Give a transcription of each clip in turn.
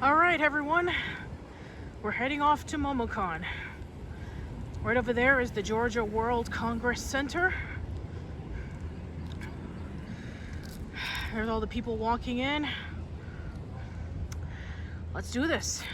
All right, everyone, we're heading off to MomoCon. Right over there is the Georgia World Congress Center. There's all the people walking in. Let's do this.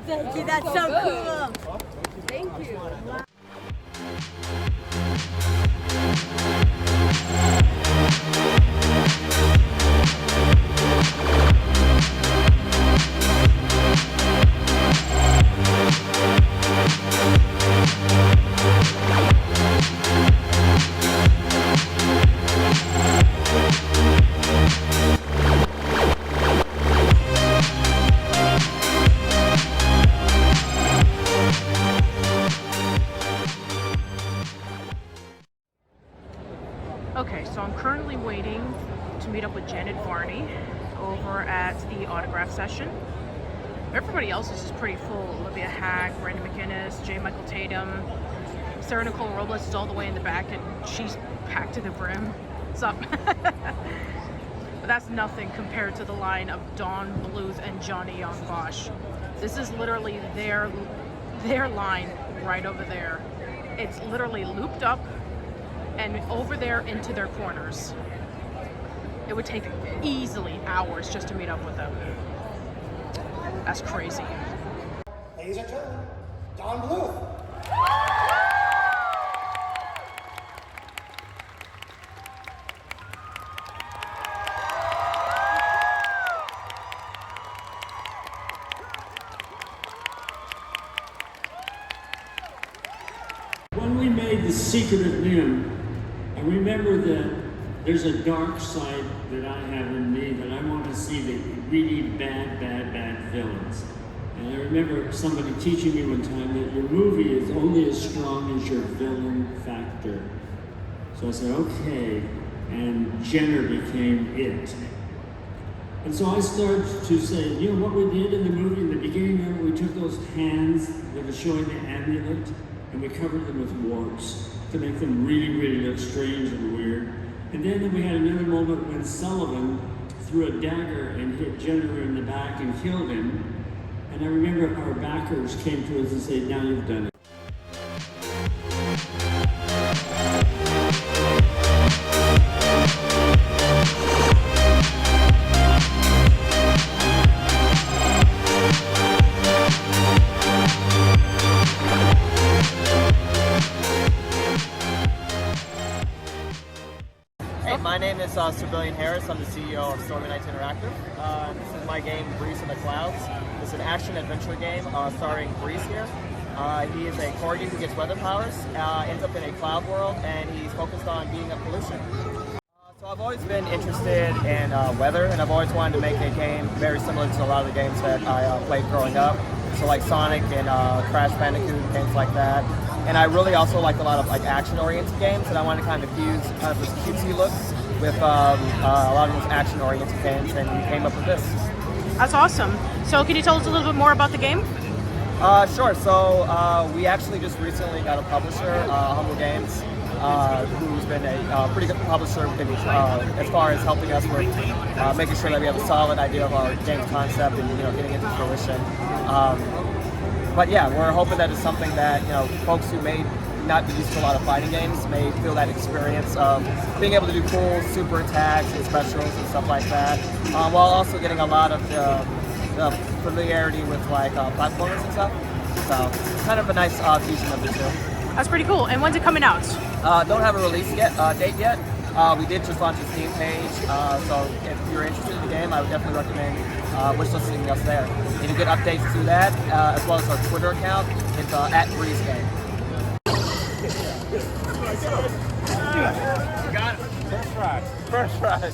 Thank you, that's so cool. Thank you. Okay, so I'm currently waiting to meet up with Janet Varney over at the autograph session. Everybody else is just pretty full. Olivia Hack, Brandon McInnes, J. Michael Tatum, Sarah Nicole Robles is all the way in the back and she's packed to the brim. What's up? But that's nothing compared to the line of Don Bluth and Johnny Young Bosch. This is literally their line right over there. It's literally looped up and over there into their corners. It would take easily hours just to meet up with them. That's crazy. Ladies and gentlemen, Don Bluth. When we made The Secret of NIMH, I remember that there's a dark side that I have in me that I want to see the really bad villains. And I remember somebody teaching me one time that your movie is only as strong as your villain factor. So I said, okay, and Jenner became it. And so I started to say, you know what we did in the movie in the beginning there? We took those hands that were showing the amulet and we covered them with warts to make them really look strange and weird. And then we had another moment when Sullivan threw a dagger and hit Jenner in the back and killed him. And I remember our backers came to us and said, now you've done it. My name is Sir Harris. I'm the CEO of Stormy Nights Interactive. This is my game, Breeze in the Clouds. It's an action-adventure game starring Breeze here. He is a corgi who gets weather powers, ends up in a cloud world, and he's focused on beating up pollution. So I've always been interested in weather, and I've always wanted to make a game very similar to a lot of the games that I played growing up. So like Sonic and Crash Bandicoot, games like that. And I really also like a lot of like action-oriented games, and I want to kind of fuse kind of this cutesy look with a lot of those action-oriented games, and we came up with this. That's awesome. So can you tell us a little bit more about the game? Sure. So we actually just recently got a publisher, Humble Games, who's been a pretty good publisher as far as helping us with making sure that we have a solid idea of our game concept and getting into fruition. But yeah, we're hoping that it's something that folks who may not be used to a lot of fighting games may feel that experience of being able to do cool super attacks and specials and stuff like that, while also getting a lot of the familiarity with like platformers and stuff. So kind of a nice fusion of the two. That's pretty cool. And when's it coming out? Don't have a release date yet. We did just launch a Steam page, so if you're interested in the game, I would definitely recommend wishlisting us there. You can get updates through that, as well as our Twitter account. It's at BreezeGame. You got it. First try. First try.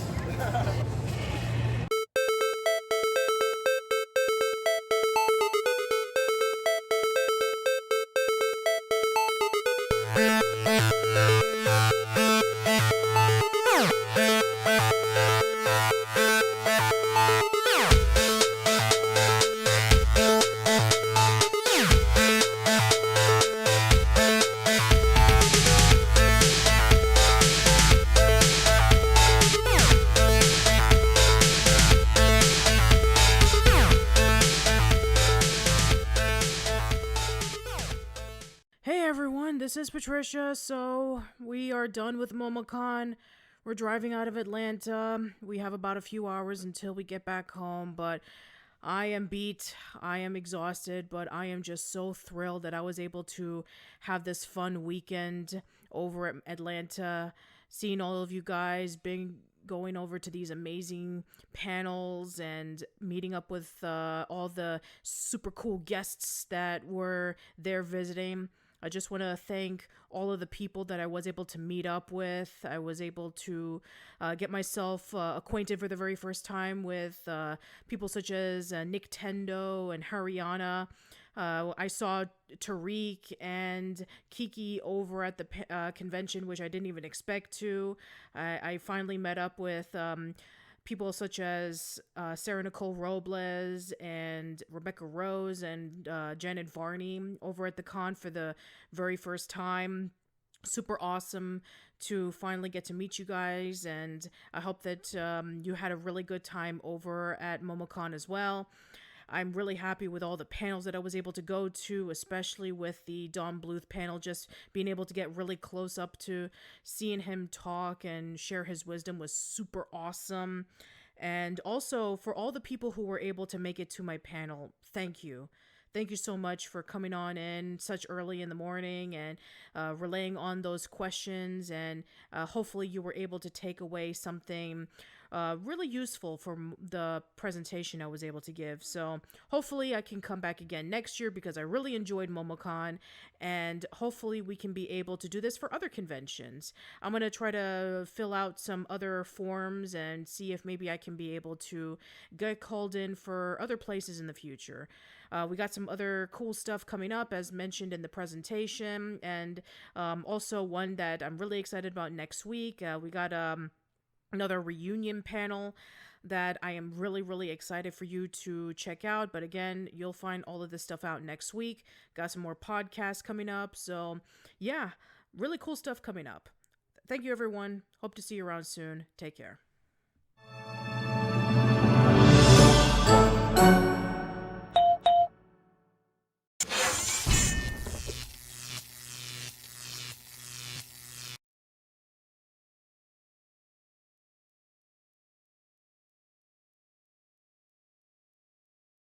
This is Patricia. So we are done with MomoCon. We're driving out of Atlanta. We have about a few hours until we get back home, but I am beat. I am exhausted, but I am just so thrilled that I was able to have this fun weekend over at Atlanta, seeing all of you guys, going over to these amazing panels and meeting up with all the super cool guests that were there visiting. I just want to thank all of the people that I was able to meet up with. I was able to get myself acquainted for the very first time with people such as Nick Tendo and Haryana. I saw Tariq and Kiki over at the convention, which I didn't even expect to. I finally met up with people such as Sarah Nicole Robles and Rebecca Rose and Janet Varney over at the con for the very first time. Super awesome to finally get to meet you guys, and I hope that you had a really good time over at MomoCon as well. I'm really happy with all the panels that I was able to go to, especially with the Don Bluth panel. Just being able to get really close up to seeing him talk and share his wisdom was super awesome. And also, for all the people who were able to make it to my panel, thank you. Thank you so much for coming on in such early in the morning and relaying on those questions. And hopefully you were able to take away something really useful from the presentation I was able to give. So hopefully I can come back again next year because I really enjoyed MomoCon, and hopefully we can be able to do this for other conventions. I'm going to try to fill out some other forms and see if maybe I can be able to get called in for other places in the future. We got some other cool stuff coming up as mentioned in the presentation, and also one that I'm really excited about next week. We got another reunion panel that I am really, really excited for you to check out. But again, you'll find all of this stuff out next week. Got some more podcasts coming up. So yeah, really cool stuff coming up. Thank you, everyone. Hope to see you around soon. Take care.